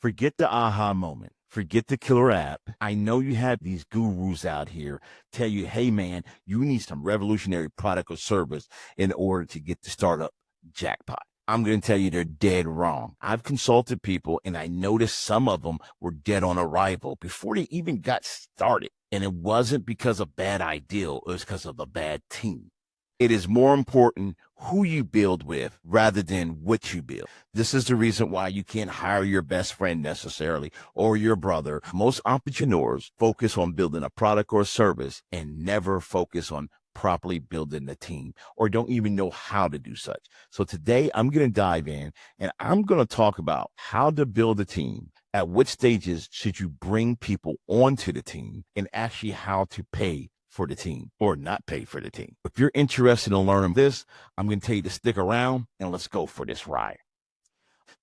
Forget the aha moment. Forget the killer app. I know you have these gurus out here tell you, hey man, you need some revolutionary product or service in order to get the startup jackpot. I'm going to tell you they're dead wrong. I've consulted people and I noticed some of them were dead on arrival before they even got started. And it wasn't because of bad idea, it was because of a bad team. It is more important who you build with rather than what you build. This is the reason why you can't hire your best friend necessarily or your brother. Most entrepreneurs focus on building a product or service and never focus on properly building the team or don't even know how to do such. So today I'm going to dive in and I'm going to talk about how to build a team. At what stages should you bring people onto the team and actually how to pay for the team or not pay for the team. If you're interested in learning this, I'm going to tell you to stick around and let's go for this ride.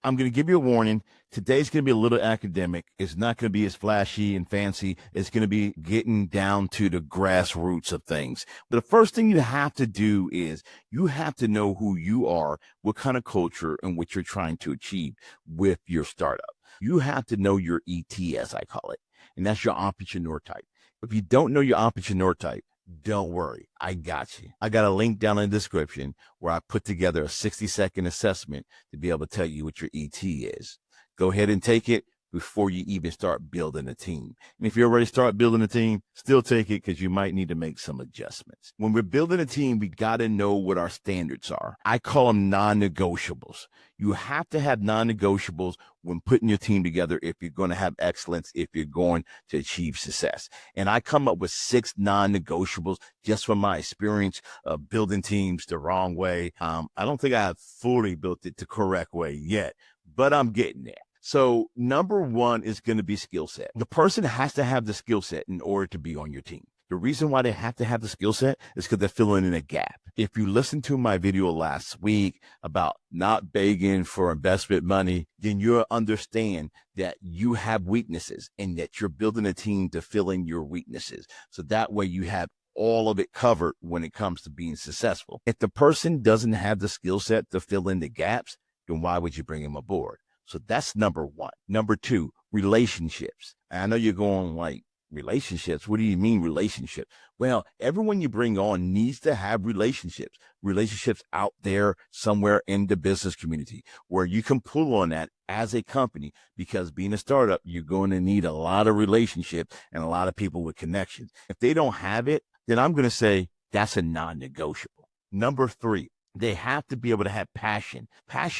I'm going to give you a warning. Today's going to be a little academic. It's not going to be as flashy and fancy. It's going to be getting down to the grassroots of things. But the first thing you have to do is you have to know who you are, what kind of culture and what you're trying to achieve with your startup. You have to know your ET, as I call it, and that's your entrepreneur type. If you don't know your entrepreneur type, don't worry. I got you. I got a link down in the description where I put together a 60-second assessment to be able to tell you what your ET is. Go ahead and take it before you even start building a team. And if you already start building a team, still take it because you might need to make some adjustments. When we're building a team, we got to know what our standards are. I call them non-negotiables. You have to have non-negotiables when putting your team together if you're going to have excellence, if you're going to achieve success. And I come up with 6 non-negotiables just from my experience of building teams the wrong way. I don't think I have fully built it the correct way yet, but I'm getting there. So number 1 is going to be skill set. The person has to have the skill set in order to be on your team. The reason why they have to have the skill set is because they're filling in a gap. If you listened to my video last week about not begging for investment money, then you'll understand that you have weaknesses and that you're building a team to fill in your weaknesses. So that way you have all of it covered when it comes to being successful. If the person doesn't have the skill set to fill in the gaps, then why would you bring him aboard? So that's number 1. Number 2, relationships. I know you're going like, relationships? What do you mean relationships? Well, everyone you bring on needs to have relationships out there somewhere in the business community where you can pull on that as a company, because being a startup, you're going to need a lot of relationships and a lot of people with connections. If they don't have it, then I'm going to say that's a non-negotiable. Number 3, they have to be able to have passion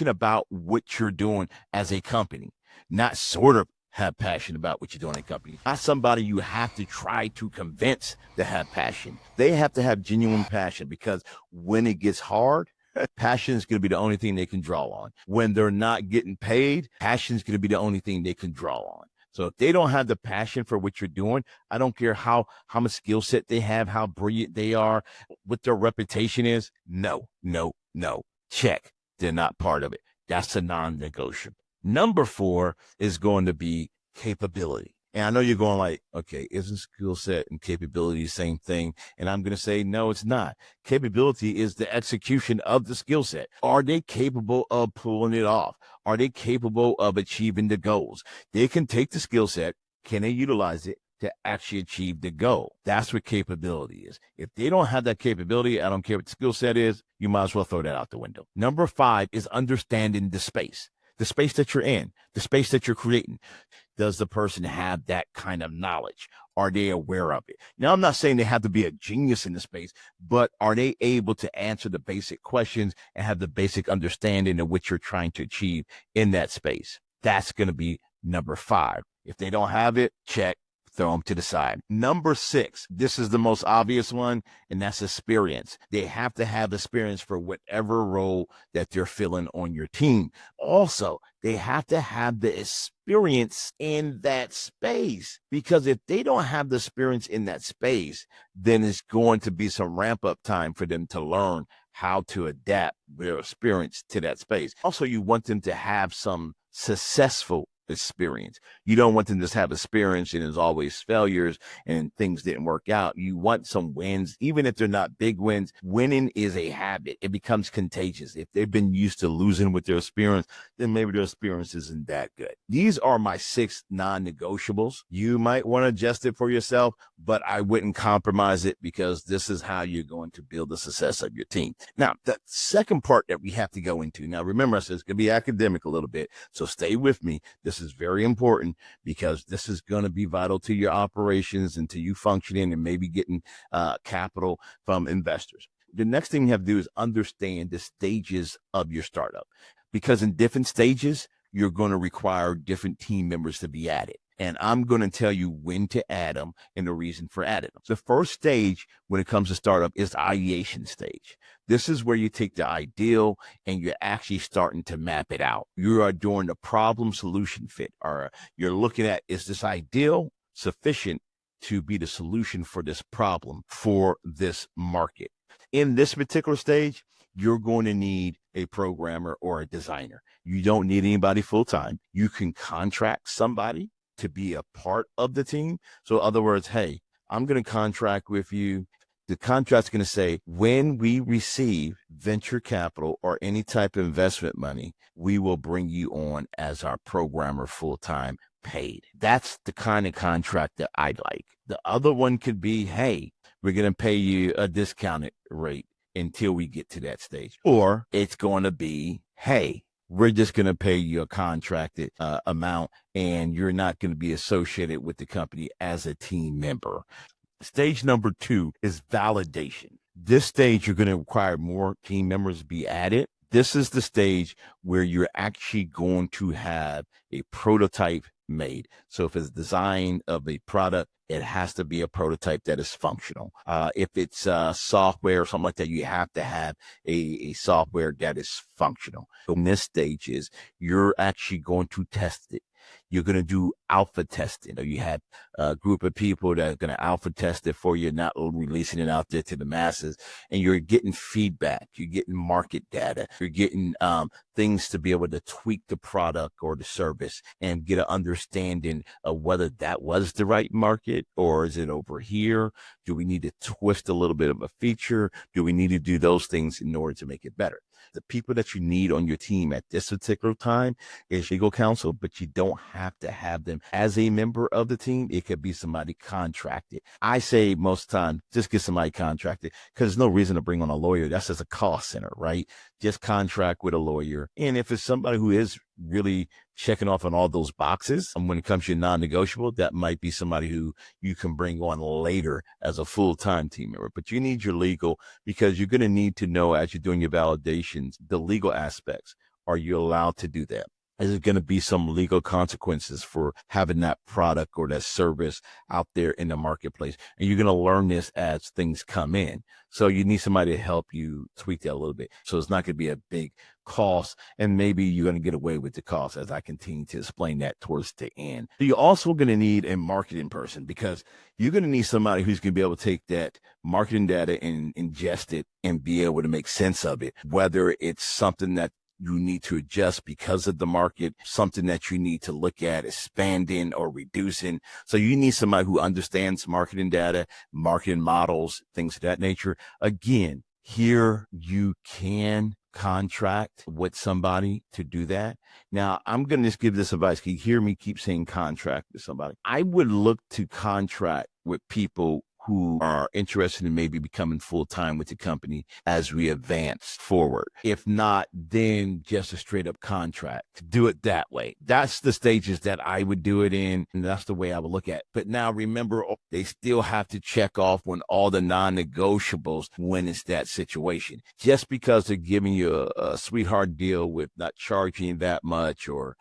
about what you're doing as a company, not sort of have passion about what you're doing in a company. Not somebody you have to try to convince to have passion. They have to have genuine passion, because when it gets hard, passion is going to be the only thing they can draw on. When they're not getting paid, passion is going to be the only thing they can draw on. So if they don't have the passion for what you're doing, I don't care how much skill set they have, how brilliant they are, what their reputation is. No. Check. They're not part of it. That's a non-negotiable. Number 4 is going to be capability. And I know you're going like, okay, isn't skill set and capability the same thing? And I'm going to say, no, it's not. Capability is the execution of the skill set. Are they capable of pulling it off? Are they capable of achieving the goals? They can take the skill set. Can they utilize it to actually achieve the goal? That's what capability is. If they don't have that capability, I don't care what the skill set is, you might as well throw that out the window. Number 5 is understanding the space that you're in, the space that you're creating. Does the person have that kind of knowledge? Are they aware of it? Now, I'm not saying they have to be a genius in the space, but are they able to answer the basic questions and have the basic understanding of what you're trying to achieve in that space? That's going to be number 5. If they don't have it, check. Throw them to the side. Number 6, this is the most obvious one, and that's experience. They have to have experience for whatever role that they're filling on your team. Also, they have to have the experience in that space, because if they don't have the experience in that space, then it's going to be some ramp up time for them to learn how to adapt their experience to that space. Also, you want them to have some successful experience. You don't want them to just have experience and there's always failures and things didn't work out. You want some wins, even if they're not big wins. Winning is a habit. It becomes contagious. If they've been used to losing with their experience, then maybe their experience isn't that good. These are my 6 non-negotiables. You might want to adjust it for yourself, but I wouldn't compromise it because this is how you're going to build the success of your team. Now, the second part that we have to go into. Now, remember, I said it's going to be academic a little bit, so stay with me. This is very important because this is going to be vital to your operations and to you functioning and maybe getting capital from investors. The next thing you have to do is understand the stages of your startup, because in different stages, you're going to require different team members to be added. And I'm going to tell you when to add them and the reason for adding them. The first stage when it comes to startup is the ideation stage. This is where you take the ideal and you're actually starting to map it out. You are doing the problem solution fit, or you're looking at, is this ideal sufficient to be the solution for this problem for this market? In this particular stage, you're going to need a programmer or a designer. You don't need anybody full time. You can contract somebody to be a part of the team. So in other words, hey, I'm going to contract with you. The contract's going to say, when we receive venture capital or any type of investment money, we will bring you on as our programmer full-time paid. That's the kind of contract that I like. The other one could be, hey, we're going to pay you a discounted rate until we get to that stage. Or it's going to be, hey, we're just going to pay you a contracted amount and you're not going to be associated with the company as a team member. Stage number 2 is validation. This stage, you're going to require more team members be added. This is the stage where you're actually going to have a prototype made. So if it's design of a product, it has to be a prototype that is functional. If it's software or something like that, you have to have a software that is functional. So in this stage is you're actually going to test it. You're going to do alpha testing. You have a group of people that are going to alpha test it for you, not releasing it out there to the masses. And you're getting feedback. You're getting market data. You're getting things to be able to tweak the product or the service and get an understanding of whether that was the right market or is it over here? Do we need to twist a little bit of a feature? Do we need to do those things in order to make it better? The people that you need on your team at this particular time is legal counsel, but you don't have to have them as a member of the team. It could be somebody contracted. I say most time, just get somebody contracted because there's no reason to bring on a lawyer. That's just a cost center, right? Just contract with a lawyer. And if it's somebody who is really checking off on all those boxes, and when it comes to your non-negotiable, that might be somebody who you can bring on later as a full-time team member. But you need your legal, because you're going to need to know as you're doing your validations, the legal aspects. Are you allowed to do that? Is there going to be some legal consequences for having that product or that service out there in the marketplace? And you're going to learn this as things come in. So you need somebody to help you tweak that a little bit. So it's not going to be a big cost, and maybe you're going to get away with the cost as I continue to explain that towards the end. So you're also going to need a marketing person, because you're going to need somebody who's going to be able to take that marketing data and ingest it and be able to make sense of it, whether it's something that you need to adjust because of the market, something that you need to look at expanding or reducing. So you need somebody who understands marketing data, marketing models, things of that nature. Again, here you can contract with somebody to do that. Now, I'm going to just give this advice. Can you hear me keep saying contract with somebody? I would look to contract with people who are interested in maybe becoming full-time with the company as we advance forward. If not, then just a straight up contract. Do it that way. That's the stages that I would do it in, and that's the way I would look at it. But now remember, they still have to check off on all the non-negotiables when it's that situation. Just because they're giving you a sweetheart deal with not charging that much, or,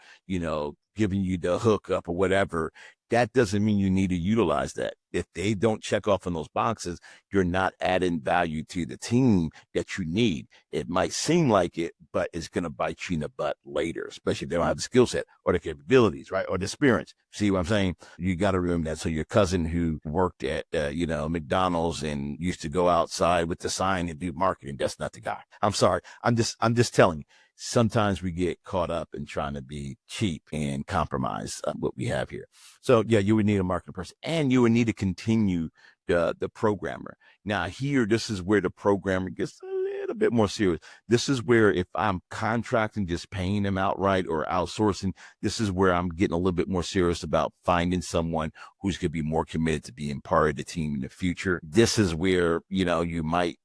giving you the hookup or whatever, that doesn't mean you need to utilize that. If they don't check off on those boxes, you're not adding value to the team that you need. It might seem like it, but it's going to bite you in the butt later, especially if they don't have the skill set or the capabilities, right? Or the experience. See what I'm saying? You got to remember that. So your cousin who worked at, McDonald's and used to go outside with the sign and do marketing, that's not the guy. I'm sorry. I'm just telling you. sometimes we get caught up in trying to be cheap and compromise what we have here. So yeah, you would need a marketing person, and you would need to continue the programmer. Now here, this is where the programmer gets a little bit more serious. This is where if I'm contracting, just paying them outright or outsourcing, this is where I'm getting a little bit more serious about finding someone who's going to be more committed to being part of the team in the future. This is where, you might,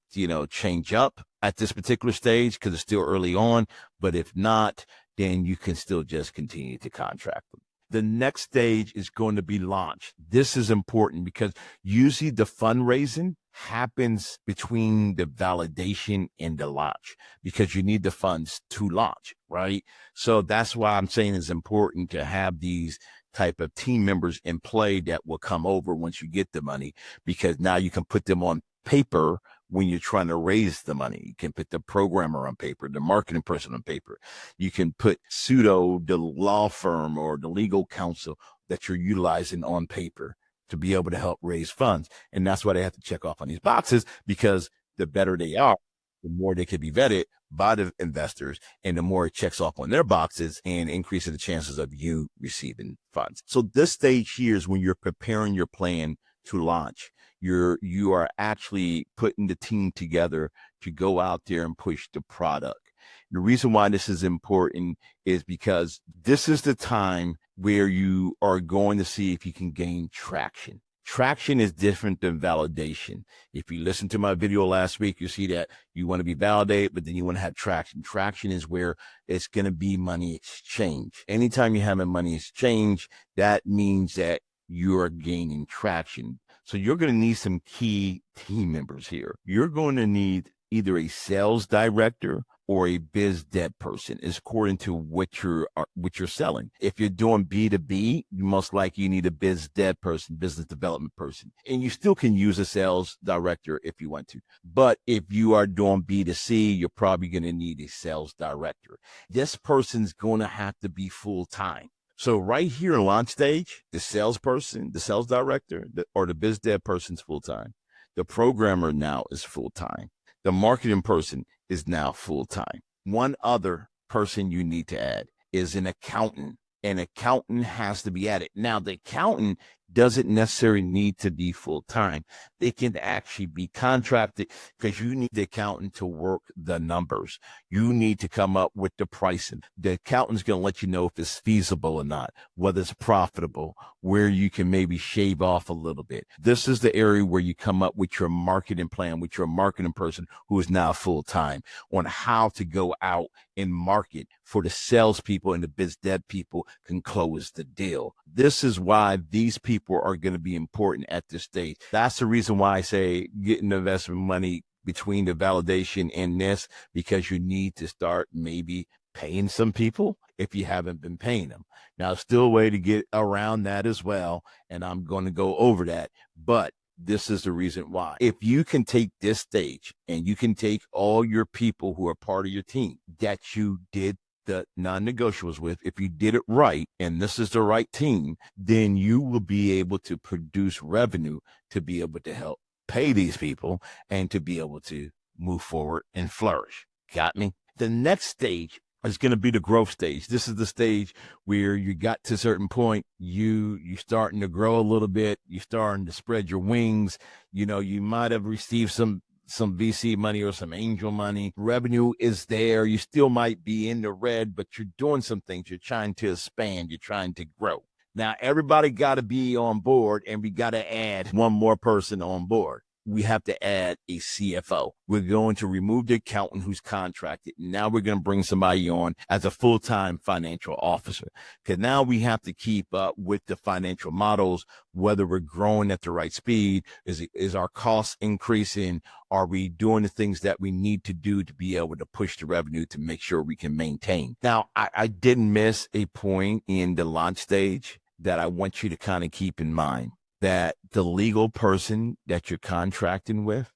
change up at this particular stage because it's still early on. But if not, then you can still just continue to contract them. The next stage is going to be launch. This is important because usually the fundraising happens between the validation and the launch because you need the funds to launch, right? So that's why I'm saying it's important to have these type of team members in play that will come over once you get the money, because now you can put them on paper when you're trying to raise the money. You can put the programmer on paper, the marketing person on paper. You can put the law firm or the legal counsel that you're utilizing on paper to be able to help raise funds. And that's why they have to check off on these boxes, because the better they are, the more they can be vetted by the investors, and the more it checks off on their boxes and increases the chances of you receiving funds. So this stage here is when you're preparing your plan to launch. You are actually putting the team together to go out there and push the product. The reason why this is important is because this is the time where you are going to see if you can gain traction. Traction is different than validation. If you listen to my video last week, you see that you want to be validated, but then you want to have traction. Traction is where it's going to be money exchange. Anytime you have a money exchange, that means that you are gaining traction. So you're going to need some key team members here. You're going to need either a sales director or a biz dev person, is according to what you're selling. If you're doing B2B, you most likely need a biz dev person, business development person. And you still can use a sales director if you want to. But if you are doing B2C, you're probably going to need a sales director. This person's going to have to be full-time. So right here in launch stage, the salesperson, the sales director, or the biz dev person's full-time. The programmer now is full-time. The marketing person is now full-time. One other person you need to add is an accountant. An accountant has to be added. Now, the accountant doesn't necessarily need to be full-time. They can actually be contracted, because you need the accountant to work the numbers. You need to come up with the pricing. The accountant's going to let you know if it's feasible or not, whether it's profitable, where you can maybe shave off a little bit. This is the area where you come up with your marketing plan, with your marketing person who is now full-time, on how to go out and market for the salespeople, and the biz dev people can close the deal. This is why these people are going to be important at this stage. That's the reason why I say getting the investment money between the validation and this, because you need to start maybe paying some people if you haven't been paying them. Now, still a way to get around that as well, and I'm going to go over that, but this is the reason why. If you can take this stage and you can take all your people who are part of your team that you did the non-negotiables with, if you did it right, and this is the right team, then you will be able to produce revenue to be able to help pay these people and to be able to move forward and flourish. Got me? The next stage is going to be the growth stage. This is the stage where you got to a certain point, you starting to grow a little bit, you starting to spread your wings. You might have received some VC money or some angel money. Revenue is there. You still might be in the red, but you're doing some things. You're trying to expand. You're trying to grow. Now, everybody got to be on board, and we got to add one more person on board. We have to add a CFO. We're going to remove the accountant who's contracted. Now we're going to bring somebody on as a full-time financial officer, because now we have to keep up with the financial models, whether we're growing at the right speed. Is our costs increasing? Are we doing the things that we need to do to be able to push the revenue to make sure we can maintain? Now, I didn't miss a point in the launch stage that I want you to kind of keep in mind, that the legal person that you're contracting with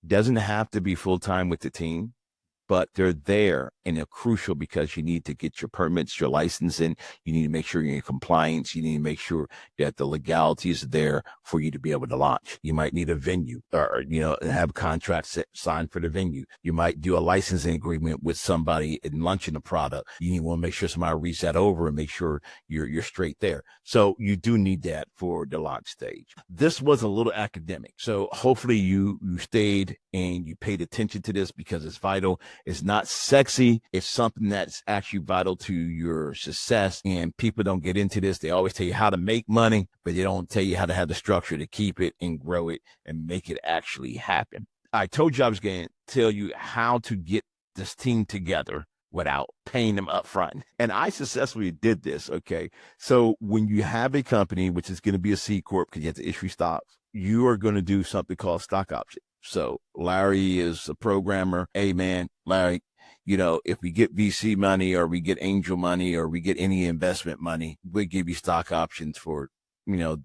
doesn't have to be full-time with the team. but they're there and they're crucial because you need to get your permits, your licensing. You need to make sure you're in compliance. You need to make sure that the legalities are there for you to be able to launch. You might need a venue or, have contracts signed for the venue. You might do a licensing agreement with somebody in launching the product. You want to make sure somebody reads that over and make sure you're straight there. So you do need that for the launch stage. This was a little academic. So hopefully you stayed and you paid attention to this because it's vital. It's not sexy. It's something that's actually vital to your success. And people don't get into this. They always tell you how to make money, but they don't tell you how to have the structure to keep it and grow it and make it actually happen. I told you I was going to tell you how to get this team together without paying them up front. And I successfully did this. Okay. So when you have a company, which is going to be a C Corp because you have to issue stocks, you are going to do something called stock option. So Larry is a programmer. Hey man, Larry, if we get VC money or we get angel money or we get any investment money, we give you stock options for,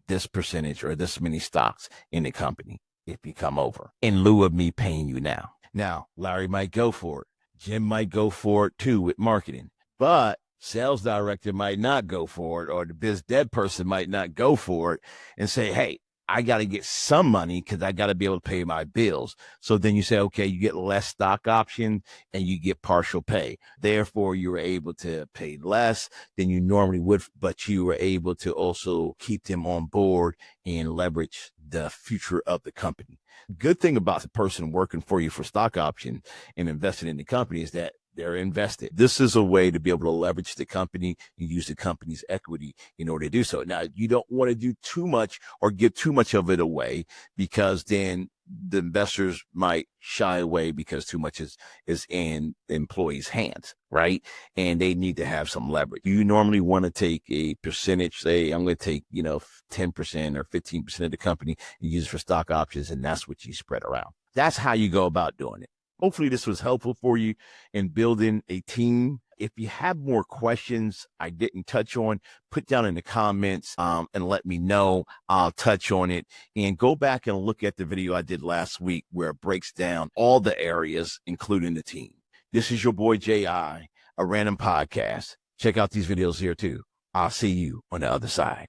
this percentage or this many stocks in the company if you come over in lieu of me paying you now. Now, Larry might go for it. Jim might go for it too with marketing, but sales director might not go for it, or the biz dev person might not go for it and say, hey, I got to get some money because I got to be able to pay my bills. So then you say, okay, you get less stock option and you get partial pay. Therefore, you were able to pay less than you normally would, but you were able to also keep them on board and leverage the future of the company. Good thing about the person working for you for stock option and investing in the company is that they're invested. This is a way to be able to leverage the company and use the company's equity in order to do so. Now, you don't want to do too much or give too much of it away because then the investors might shy away because too much is in the employees' hands, right? And they need to have some leverage. You normally want to take a percentage, say, I'm going to take, 10% or 15% of the company and use it for stock options, and that's what you spread around. That's how you go about doing it. Hopefully this was helpful for you in building a team. If you have more questions I didn't touch on, put down in the comments and let me know. I'll touch on it, and go back and look at the video I did last week where it breaks down all the areas, including the team. This is your boy J.I., a random podcast. Check out these videos here too. I'll see you on the other side.